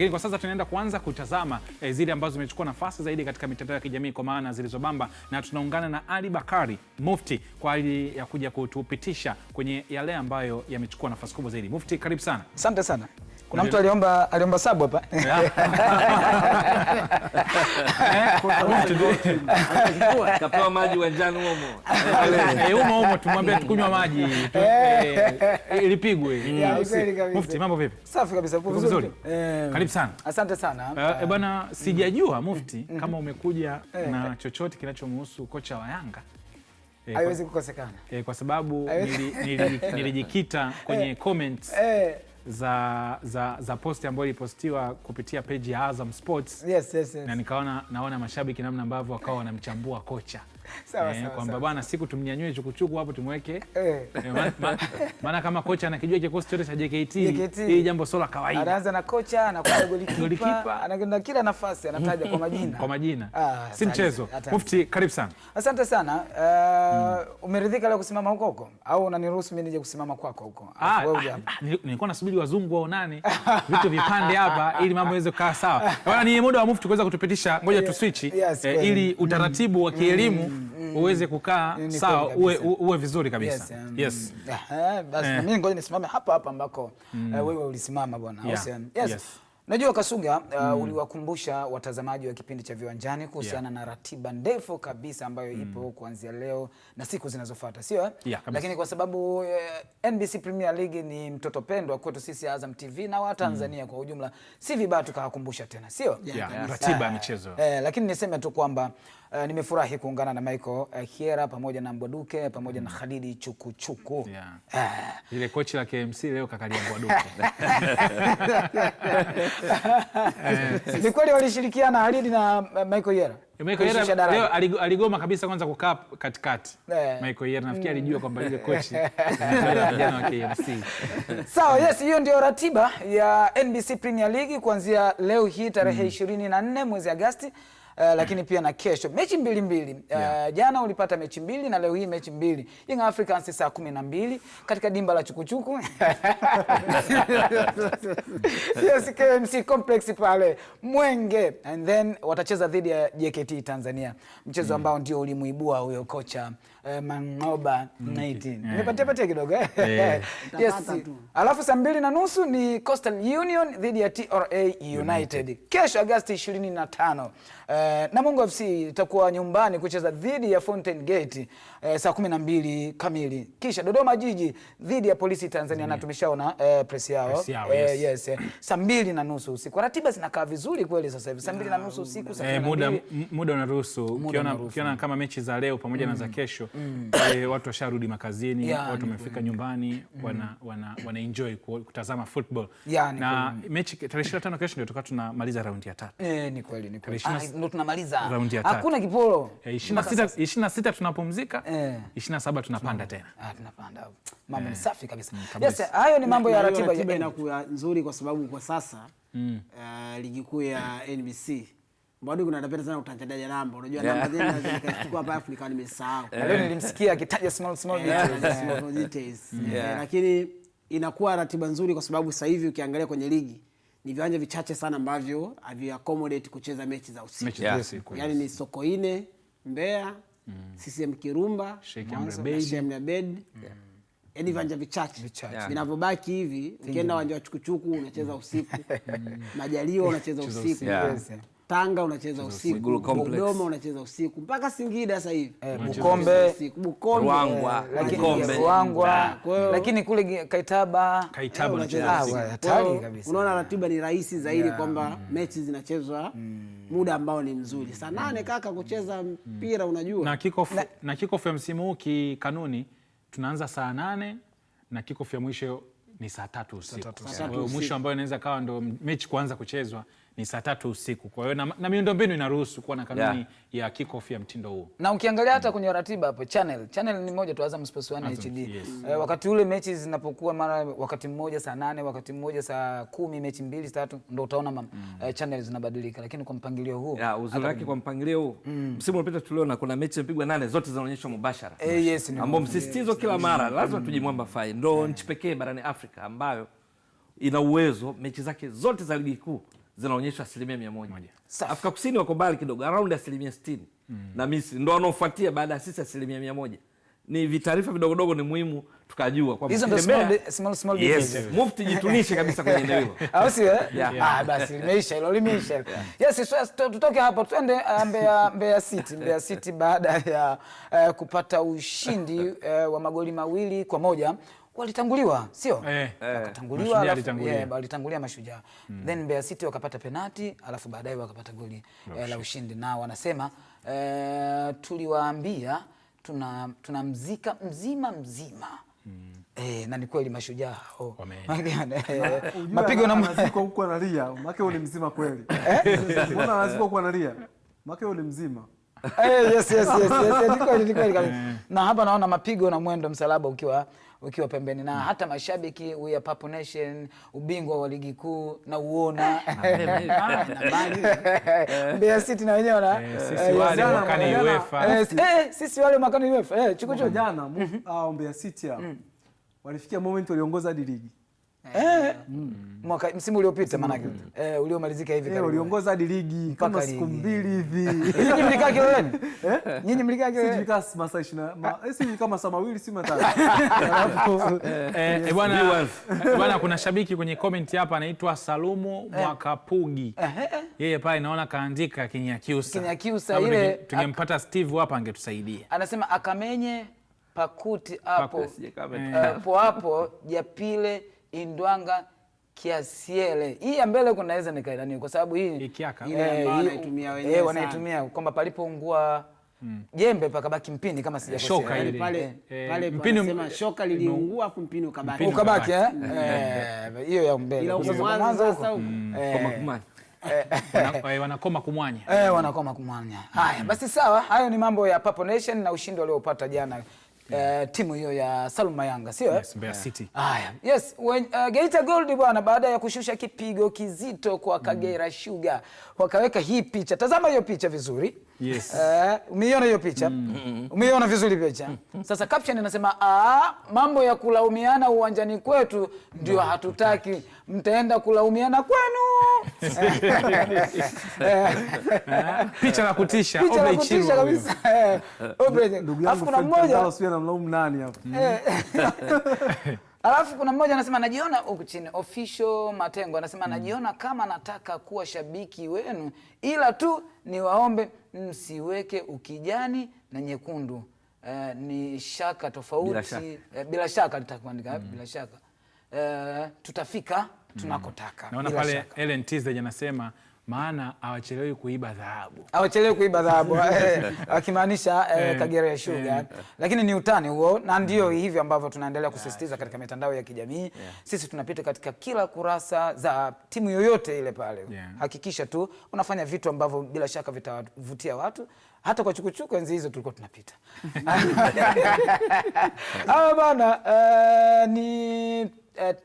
Lakini kwa sasa tunaenda kuanza kutazama zile ambazo zimechukua nafasi zaidi katika mitandao ya kijamii kwa maana zilizobamba, na tunaungana na Ali Bakari Mufti kwa ajili ya kuja kutupitisha kwenye yale ambayo yamechukua nafasi kubwa zaidi. Mufti, karibu sana. Asante sana. Kuna mtu aliomba sabu hapa. Kapewa maji uwanjani humo tumwambie tukunywa maji ilipigwe. Mufti, mambo vipi? Safi kabisa. Vizuri. Karibu sana. Asante sana. Bwana, sijajua Mufti kama umekuja na chochote kinachomhusu kocha wa Yanga. Haiwezi kukosekana. Kwa sababu nilijikita kwenye comments za posti ambayo ilipostiwa kupitia page ya Azam Sports. Yes. Na naona mashabiki namna ambavyo wakawa wanamchambua kocha. Sawa. Kwamba bwana, siku tumnyanyue chukuchuku hapo tumweke. Maana kama kocha anakijua kikosi chote cha JKT, hili jambo sio la kawaida. Anaanza na kocha, anakuwa golikipa, anakwenda kila nafasi anataja kwa majina. Kwa majina. Si mchezo. Mufti, karibu sana. Asante sana. Umeridhika leo kusimama huko au unaniruhusu mimi nije kusimama kwako huko? Nilikuwa nasubiri wazungu waonane vitu vipande hapa ili mambo yaweze kukaa sawa. Bwana, ni muda wa Mufti kuweza kutupitisha, ngoja tuswitch ili utaratibu wa kielimu uweze kukaa sawa, uwe vizuri kabisa. Yes. Basi mimi ngoja nisimame hapa ambako wewe ulisimama bwana. Yes. Najua Kasuga uliwakumbusha watazamaji wa kipindi cha Viwanjani kuhusiana na ratiba ndefu kabisa ambayo ipo kuanzia leo na siku zinazofuata, sio? Lakini kwa sababu NBC Premier League ni mtoto pendwa kwetu sisi Azam TV na wa Tanzania kwa ujumla, si vibaya tukawakumbusha tena, sio? Ratiba ya michezo. Lakini niseme tu kwamba nimefurahi kuungana na Michael Hiera pamoja na Mbwaduke pamoja na Khalidi Chukuchuku. Ile kochi la KMC leo kakalia Mbwaduke. Ni kweli walishirikiana Khalidi na Michael Hiera? Michael Hiera leo aligoma kabisa kwanza kukaa katikati. Michael Hiera nafikiri alijua kwamba ile kochi ni vijana wa KMC. Sawa, yes, hiyo ndio ratiba ya NBC Premier League kuanzia leo hii tarehe 24 mwezi Agosti. Lakini pia na kesho mechi mbili. Jana ulipata mechi mbili na leo hii mechi mbili. Young Africans saa 12 katika dimba la Chukuchuku. Yes, KMC Complex pale Mwenge, and then watacheza dhidi ya JKT Tanzania, mchezo ambao ndio ulimuibua huyo kocha Mangoba 19. Nimepatia kidogo. Yes. Alafu saa 2:30 ni Coastal Union dhidi ya TRA United. Kesho Agosti 25. Namungo FC itakuwa nyumbani kucheza dhidi ya Fountain Gate saa 12 kamili. Kisha Dodoma Jiji dhidi ya Polisi Tanzania, na tumeshaona press yao. Yes. Saa 2:30 usiku. Ratiba zinakaa vizuri kweli sasa hivi. Saa 2:30 usiku, saa 12. Muda unaruhusu. Ukiona kama mechi za leo pamoja na za kesho, watu washarudi makazini, watu wamefika nyumbani, wana enjoy kutazama football. Na mechi tarehe 25 kesho ndio tutakuwa tunamaliza raundi ya 3. Ni kweli. Ndio tunamaliza. Hakuna kiporo. 26 tunapumzika, 27 tunapanda tena. Tunapanda. Mambo ni safi kabisa. Yes, hayo ni mambo ya ratiba. Ratiba inakuwa nzuri kwa sababu kwa sasa ligi kuu ya NBC bado kuna napenda sana kutaja namba. Unajua namba zile zikachukua hapa Afrika nimesahau. Leo nilimsikia akitaja small details. Lakini inakuwa ratiba nzuri kwa sababu sasa hivi ukiangalia kwenye ligi ni viwanja vichache sana ambavyo havi accommodate kucheza mechi za usiku. Yaani ni Sokoine, Mbeya, CCM Kirumba, Sheikh Amri Abeid. Yaani viwanja vichache. Vinavyobaki hivi ukienda uwanja wa Chukuchuku unacheza usiku. Majaliwa unacheza usiku. Tanga unacheza usiku, Dodoma unacheza usiku, mpaka Singida sasa hivi. Bukombe, Ruangwa. Lakini kule Kaitaba unacheza hatari kabisa. Unaona ratiba ni rahisi zaidi kwamba mechi zinachezwa muda ambao ni mzuri. Saa 8 kaka kucheza mpira unajua. Na kickoff ya msimu huu kikanuni tunaanza saa 8 na kickoff ya mwisho ni saa 3 usiku. Kwa hiyo mwisho ambao inaweza kawa ndo mechi kuanza kuchezwa ni saa 3 usiku. Kwa hiyo na miundombinu inaruhusu kuwa na kanuni ya kick-off ya mtindo huo. Na ukiangalia hata kwenye ratiba hapo channel ni moja tu, Azam Sports 1 HD. Wakati ule mechi zinapokuwa mara wakati mmoja saa 8, wakati mmoja saa 10, mechi 2 3 ndio utaona channel zinabadilika, lakini kwa mpangilio huu uzuri wake kwa mpangilio huu msimu uliopita tuliona kuna mechi zimepigwa 8 zote zinaonyeshwa mubashara. Yes, ambao msisitizo kila mara lazima tujimwamba fai. Ndio nchi pekee barani Afrika ambayo ina uwezo mechi zake zote za ligi kuu zinaonyeshwa 100%. Afrika Kusini wako mbali kidogo, around 60%. Na Misri ndo wanaofuatia baada ya sisi 100%. Ni vitaarifa vidogo ni muhimu tukajua kwamba hizo ndo small details. Yes, Mufti jitunishe kabisa kwenye eneo hilo. Au sio? Basi limeisha hilo, limeisha. Yes, tutoke hapo twende Mbeya City. Mbeya City baada ya kupata ushindi wa magoli 2-1 walitanguliwa, sio? Wakatanguliwa, walitangulia Mashujaa. Then Mbeya City wakapata penalti, alafu baadaye wakapata goli la ushindi, na wanasema tuliwaambia tunamzika mzima. Na ni kweli Mashujaa hao mapigo na maziko huko analia, maana ule mzima kweli. Mbona anaziko huko analia? Maana ule mzima. Yes, ni kweli kabisa. Na hapa naona mapigo na mwendo msalaba ukiwa pembeni, na hata mashabiki wa Purple Nation, ubingwa wa ligi kuu na uona Mbeya City na wenyewe na sisi wale mwakani UEFA. Sisi wale mwakani UEFA. Chukucho jana Mbeya City walifikia moment waliongoza hadi ligi. Mwaka msimu uliopita manake uliomalizika hivi karibu. Waliongoza hadi ligi kama siku 2 hivi. Nyinyi mlikaa kileleni? Nyinyi mlikaa kileleni? Sisi tulikaa masaa 20. Sisi kama saa 2 si 3. Bwana kuna shabiki kwenye comment hapa anaitwa Salumu Mwakapugi. Yeye pale naona kaandika Kinyakyusa. Kinyakyusa ile tungempata Steve hapa angetusaidia. Anasema akamenye pakuti hapo Japile Indwanga Kiasiele. Hii ya mbele kunaweza nikaidani kwa sababu hii wanaitumia wenyewe wanaitumia kwamba palipoungua jembe pakabaki mpini kama sijakosea. Pale mpini unasema shoka liliungua afu mpini ukabaki hiyo ya mbele. Mwanzo sasa wanakoma kumwanya. Wanakoma kumwanya. Haya basi sawa, hayo ni mambo ya Purple Nation na ushindi waliopata jana. Timu hiyo ya Salum Mayanga, sio? Yes, Mbeya City. Haya. Yes, Geita Gold bwana baada ya kushusha kipigo kizito kwa Kagera Sugar wakaweka hii picha. Tazama hiyo picha vizuri. Yes. Umeiona hiyo picha? Umeiona vizuri picha? Sasa caption inasema mambo ya kulaumiana uwanjani kwetu ndio hatutaki. Mtaenda kulaumiana kwenu. Picha la kutisha. Picha la kutisha kabisa. Alafu kuna mmoja anamlaumu nani hapo? Alafu kuna mmoja anasema najiona huku chini official Matengo anasema najiona kama nataka kuwa shabiki wenu, ila tu niwaombe msiweke ukijani na nyekundu. Ni shaka tofauti. Bila shaka nitakuandika bila shaka. Tutafika tunakotaka. Naona pale Ellen Tizage anasema maana hawachelewi kuiba dhahabu. Hawachelewi kuiba dhahabu. Akimaanisha Kagera Sugar. Lakini ni utani huo, na ndio hivyo ambavyo tunaendelea kusisitiza katika mitandao ya kijamii. Sisi tunapita katika kila kurasa za timu yoyote ile pale. Hakikisha tu unafanya vitu ambavyo bila shaka vitavutia watu. Hata kwa chukuchuku enzi hizo tulikuwa tunapita. Hawa bana ni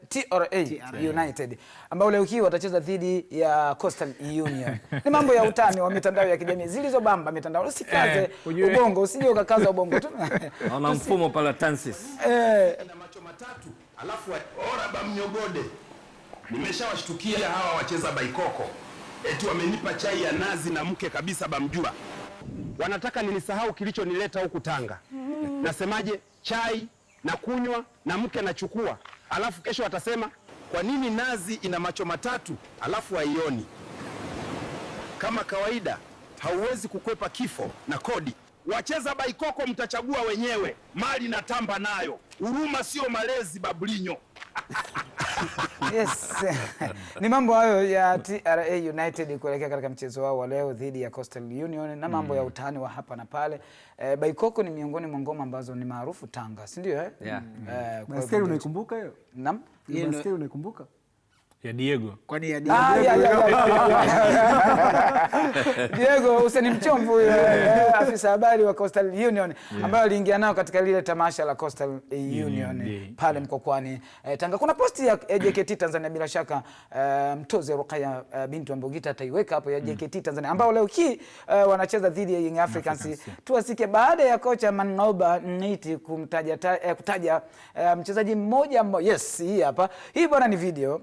TRA United ambao leo hii watacheza dhidi ya Coastal Union. Ni mambo ya utani wa mitandao ya kijamii zilizobamba mitandao. Usikaze ubongo, usije ukakaza ubongo tu. Naona mfumo pala Tansis. Na macho matatu, alafu ora bamnyogode. Nimeshawashtukia hawa wacheza baikoko. Eti wamenipa chai ya nazi na mke kabisa bamjua. Wanataka nilisahau kilichonileta huku Tanga. Nasemaje? Chai na kunywa na mke nachukua. Alafu kesho watasema kwa nini nazi ina macho matatu alafu haioni? Kama kawaida hauwezi kukwepa kifo na kodi. Wacheza baikoko mtachagua wenyewe, mali na tamba nayo. Huruma sio malezi Bablinyo. Yes. Ni mambo hayo ya TRA United kuelekea katika mchezo wao wa leo dhidi ya Coastal Union na mambo ya utani wa hapa na pale. Baikoko ni miongoni mwa ngoma ambazo ni maarufu Tanga, si ndio Maskeli unaikumbuka hiyo? Naam. Maskeli unaikumbuka? Ya Diego. Kwani ya Diego? Diego Hussein Mchomvu afisa habari wa Coastal Union ambaye aliingia nao katika lile tamasha la Coastal Union pale Mkokwani Tanga. Kuna posti ya JKT Tanzania bila shaka mtoze Rukaya bintu Ambogita ataiweka hapo ya JKT Tanzania ambao leo hii wanacheza dhidi ya Young Africans. Tuwasike baada ya kocha Manoba Niti kutaja mchezaji mmoja. Yes, hii hapa. Hii bwana ni video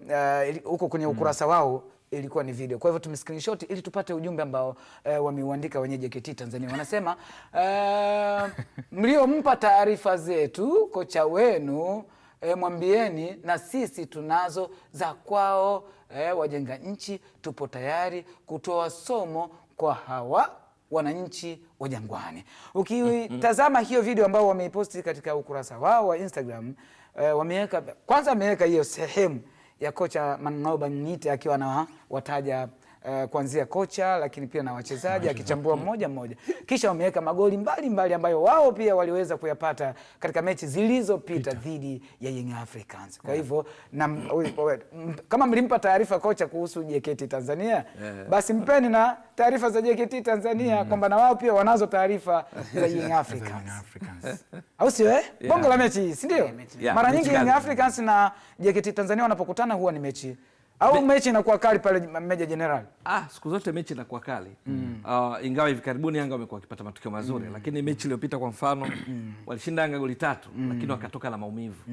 huko kwenye ukurasa wao ilikuwa ni video. Kwa hivyo tume screenshot ili tupate ujumbe ambao wameuandika wenye JKT Tanzania. Wanasema mliompa taarifa zetu kocha wenu mwambieni na sisi tunazo za kwao. Wajenga nchi tupo tayari kutoa somo kwa hawa wananchi wa Jangwani. Ukitazama hiyo video ambao wameiposti katika ukurasa wao wa Instagram, wameweka hiyo sehemu ya kocha Mang'oba Mng'ite akiwa na wataja kuanzia kocha lakini pia na wachezaji akichambua mmoja mmoja, kisha wameweka magoli mbalimbali ambayo wao pia waliweza kuyapata katika mechi zilizopita dhidi ya Young Africans. Kwa hivyo kama mlimpa taarifa kocha kuhusu JKT Tanzania, basi mpeni na taarifa za JKT Tanzania kwamba na wao pia wanazo taarifa za Young Africans. Au sio bongo la mechi, si ndio? Mara nyingi Young Africans na JKT Tanzania wanapokutana huwa ni mechi au mechi inakuwa kali pale Meja General. Siku zote mechi inakuwa kali. Ingawa hivi karibuni Yanga wamekuwa wakipata matokeo mazuri, lakini mechi iliyopita kwa mfano walishinda Yanga goli 3 lakini wakatoka na maumivu.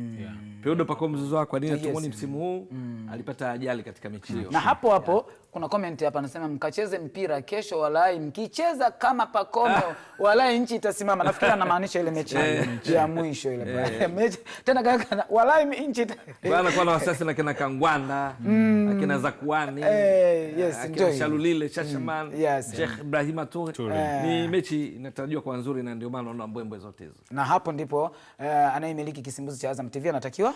Pedro Pacome Zouzoua kwa nini tumuoni msimu huu alipata ajali katika mechi hiyo. Na hapo kuna comment hapa anasema mkacheze mpira kesho walai, mkicheza kama Pacome walai nchi itasimama. Nafikiri anamaanisha ile mechi ya mwisho ile. Mechi tena walai nchi bwana kwa wasiwasi na kina Kangwanda, akina Zakuani, akina Shalulile, Shashaman, Sheikh Ibrahima Toure. Ni mechi inatarajiwa kuwa nzuri na ndio maana unaona mbwembwe zote hizo. Na hapo ndipo anayemiliki kisimbuzi cha Azam TV anatakiwa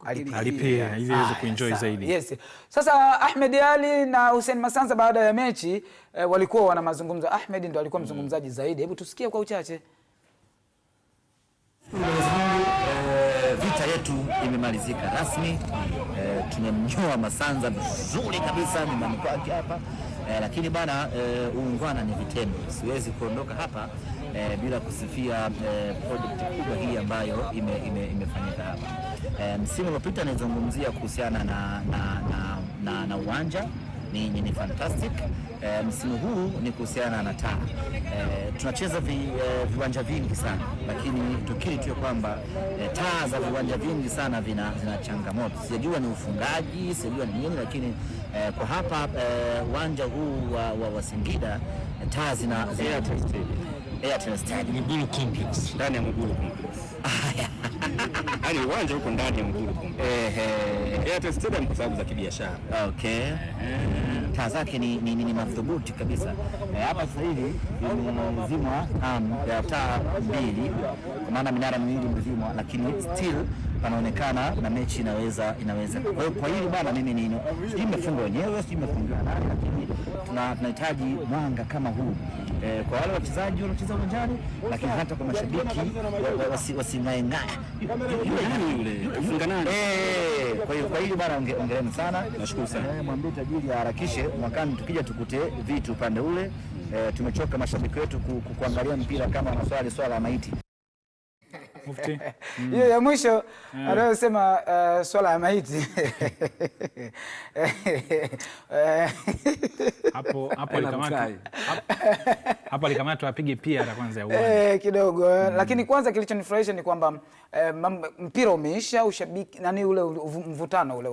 alipia ili aweze kuenjoy zaidi. Yes. Sasa Ahmed Ally na Hussein Masanza baada ya mechi walikuwa wana mazungumzo. Ahmed ndo alikuwa mzungumzaji zaidi. Hebu tusikie kwa uchache. Vita yetu imemalizika rasmi. Tumemnyoa Masanza vizuri kabisa nyumbani kwake hapa. Lakini bana, uungwana ni vitendo. Siwezi kuondoka hapa bila kusifia project kubwa hii ambayo imefanyika hapa. Msimu uliopita nilizungumzia kuhusiana na uwanja ni fantastic. Msimu huu ni kuhusiana na taa. Tunacheza viwanja vingi sana, lakini tukiri tu kwamba taa za viwanja vingi sana zina changamoto. Sijajua ni ufungaji, sijajua ni nini, lakini kwa hapa uwanja huu wa Singida taa zina Airtel Stadium, Mwigulu Complex, ndani ya Mwigulu Complex. Yaani uwanja uko ndani ya Mwigulu Complex. Airtel Stadium kwa sababu za kibiashara. Okay. Taa zake ni madhubuti kabisa. Hapa sasa hivi imezimwa taa 2 kwa maana minara miwili imezimwa, lakini still panaonekana na mechi inaweza. Kwa hiyo kwa hili bana, mimi imefungwa wenyewe, imefungiwa nani, lakini tunahitaji mwanga kama huu kwa wale wachezaji wanacheza uwanjani, lakini hata kwa mashabiki wasing'ae yule kufunga nani. Kwa hiyo bana, ongereni sana, nashukuru sana. Mwambie tajiri aharakishe, mwakani tukija tukute vitu upande ule. Tumechoka mashabiki wetu kuangalia mpira kama swala la maiti. Mufti. Hiyo ya mwisho anayosema swala ya maiti. Hapo alikamatwa apige pia la kwanza ya uwanja. Kidogo. Lakini kwanza kilichonifurahisha ni kwamba mpira umeisha, ushabiki ule mvutano ule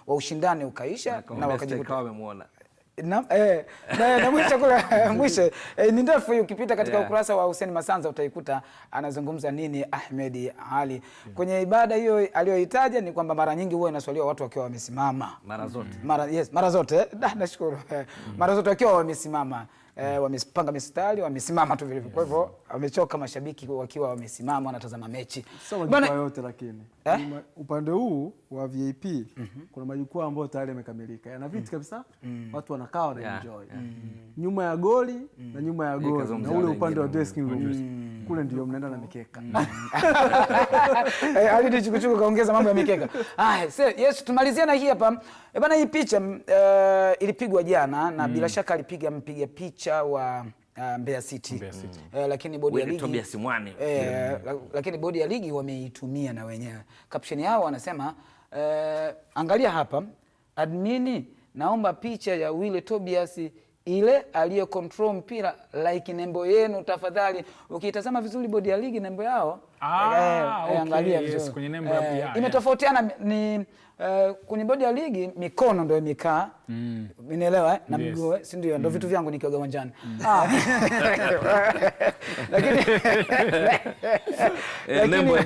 wa ushindani ukaisha na wakajikuta wamemuona. Na mwisho ni ndefu hiyo. Ukipita katika ukurasa wa Hussein Masanza utaikuta anazungumza nini Ahmed Ally. Kwenye ibada hiyo aliyoitaja ni kwamba mara nyingi huwa inaswaliwa watu wakiwa wamesimama. Mara zote. Nashukuru. Mara zote wakiwa wamesimama. Wamepanga mistari, wamesimama tu vile. Kwa hivyo wamechoka mashabiki wakiwa wamesimama wanatazama mechi. Bwana yote, lakini upande huu wa VIP kuna majukwaa ambayo tayari yamekamilika. Yana viti kabisa. Watu wanakaa na enjoy. Nyuma ya goli na nyuma ya goli na ule upande wa dressing room kule ndio mnaenda na mikeka. Alidi chukuchuku kaongeza mambo ya mikeka. Yes, tumalizia na hii hapa. Bana, hii picha ilipigwa jana na bila shaka alipiga mpiga picha wa Mbeya City. Lakini bodi ya ligi lakini bodi ya ligi wameitumia na wenyewe. Caption yao wanasema angalia hapa, admini naomba picha ya Wile Tobias ile aliyo control mpira like nembo yenu tafadhali. Ukitazama vizuri bodi ya ligi nembo yao angalia vizuri. Yes, kwenye nembo ya imetofautiana, ni kwenye bodi ya ligi mikono ndio imekaa. Umeelewa na miguu, si ndio? Ndio vitu vyangu nikioga uwanjani. Lakini nembo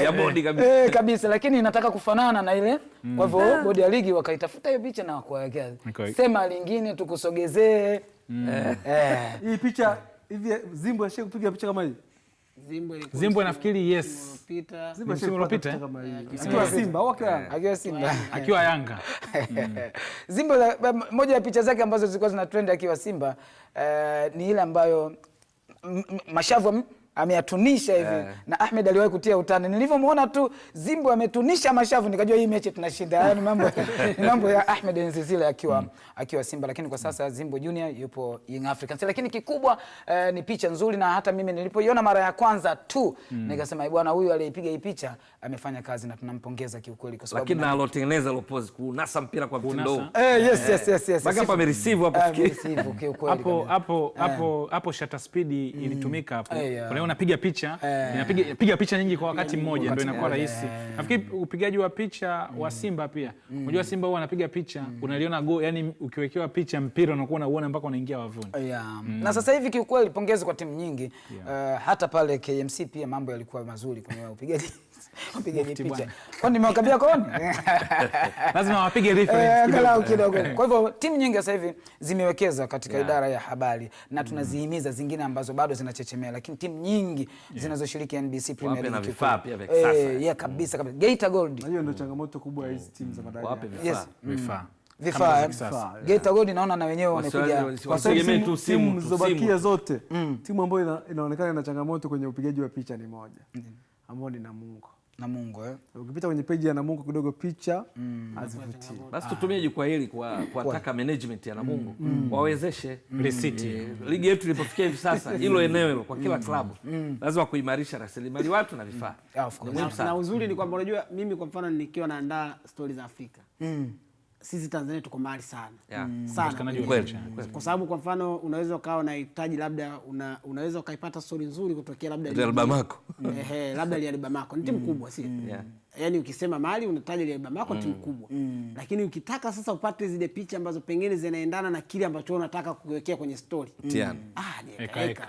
ya bodi kabisa. Kabisa, lakini inataka kufanana na ile. Kwa hivyo bodi ya ligi wakaitafuta hiyo picha na kuwekea. Sema lingine tukusogezee. Hii picha hivi Zimbo ashie kupiga picha kama hii. Zimbo nafikiri yes. Zimbo iliyopita kama hii. Akiwa Simba au akiwa Simba. Akiwa Yanga. Zimbo moja ya picha zake ambazo zilikuwa zina trend akiwa Simba ni ile ambayo mashavu ameyatunisha hivi na Ahmed aliwahi kutia utani. Nilivyomuona tu Zimbo ametunisha mashavu nikajua hii mechi tunashinda. Yaani mambo ya Ahmed Nzizile akiwa Simba, lakini kwa sasa Zimbo Junior yupo Young Africans. Lakini kikubwa ni picha nzuri, na hata mimi nilipoiona mara ya kwanza tu nikasema bwana, huyu aliyepiga hii picha amefanya kazi na tunampongeza kiukweli, kwa sababu lakini na alotengeneza lopozi kunasa mpira kwa mtindo huu. Yes. Baka hapa amereceive hapo kiukweli. Hapo shutter speed ilitumika hapo. Unapiga picha, piga picha nyingi kwa wakati mmoja ndio inakuwa rahisi. Nafikiri upigaji wa picha wa Simba pia. Unajua Simba huwa anapiga picha, unaliona go, yani ukiwekewa picha mpira unakuwa unaona mpaka unaingia wavuni. Na sasa hivi kiukweli pongezi kwa timu nyingi. Hata pale KMC pia mambo yalikuwa mazuri kwenye upigaji picha. Kwani nimewakabia koni? Lazima wapige reference kidogo. Kwa hivyo timu nyingi sasa hivi zimewekeza katika idara ya habari, na tunazihimiza zingine ambazo bado zinachechemea, lakini timu nyingi zinazoshiriki NBC Premier League na vifaa pia vya kisasa. Kabisa. Geita Gold. Hiyo ndio changamoto kubwa ya hizi timu za madaraja. Wape Vifaa. Geita Gold naona na wenyewe wamekuja. Kwa sababu timu zilizobakia zote, timu ambayo inaonekana ina changamoto kwenye upigaji wa picha ni moja, ambayo ni Namungo. Ukipita kwenye peji ya Namungo kidogo picha hazivutii. Basi tutumie jukwaa hili kuwataka management ya Namungo wawezeshe receipt. Ligi yetu ilipofikia hivi sasa, hilo eneo hilo kwa kila klabu lazima kuimarisha rasilimali watu na vifaa. Na uzuri ni kwamba unajua mimi kwa mfano nikiwa naandaa stori za Afrika, sisi Tanzania tuko mbali sana. Sana. Kwa sababu kwa mfano unaweza ukawa unahitaji labda unaweza ukaipata story nzuri kutokea labda Bamako. Labda Bamako ni timu kubwa, si? Yaani ukisema Mali unataja Bamako timu kubwa. Lakini ukitaka sasa upate zile picha ambazo pengine zinaendana na kile ambacho unataka kuwekea kwenye story.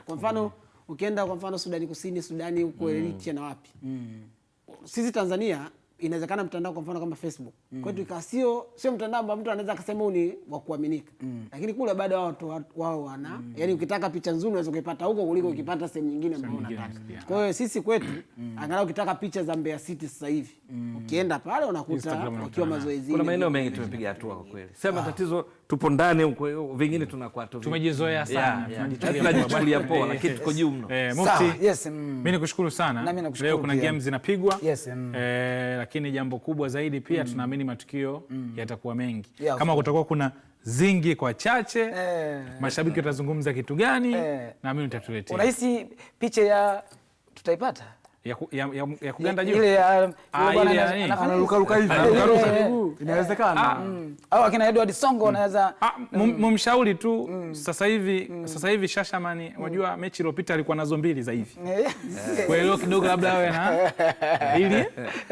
Kwa mfano ukienda kwa mfano Sudani Kusini, Sudani huko Eritrea na wapi. Sisi Tanzania inawezekana mtandao kwa mfano kama Facebook. Kwetu ikawa sio mtandao ambao mtu anaweza akasema ni wa kuaminika. Lakini kule bado wao wana yani ukitaka picha nzuri unaweza kuipata huko kuliko ukipata sehemu nyingine ambayo unataka. Kwa hiyo sisi kwetu angalau ukitaka picha za Mbeya City sasa hivi ukienda pale unakuta wakiwa mazoezi. Kuna maeneo mengi tumepiga hatua kwa kweli. Sema tatizo tupo ndani huko, vingine tunakuwa tu tumejizoea sana. Tunajichukulia poa lakini tuko juu mno. Mufti, mimi nikushukuru sana. Leo kuna games zinapigwa. Lakini jambo kubwa zaidi pia tunaamini matukio yatakuwa mengi. Kama kutakuwa kuna zingi kwa chache, mashabiki watazungumza kitu gani, naamini utatuletea. Unahisi picha ya tutaipata? Ya kuganda juu. Ile anaruka hivi. Inawezekana. Au akina Edward Songo wanaweza mumshauri tu sasa hivi Shashamani, unajua mechi iliyopita alikuwa nazo 2 za hivi. Kwa hiyo kidogo labda awe na ili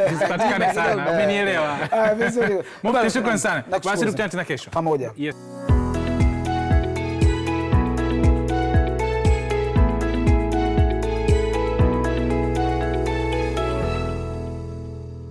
zisipatikane sana. Umenielewa? Vizuri. Mufti, shukrani sana. Basi tukutane tena kesho. Pamoja. Yes.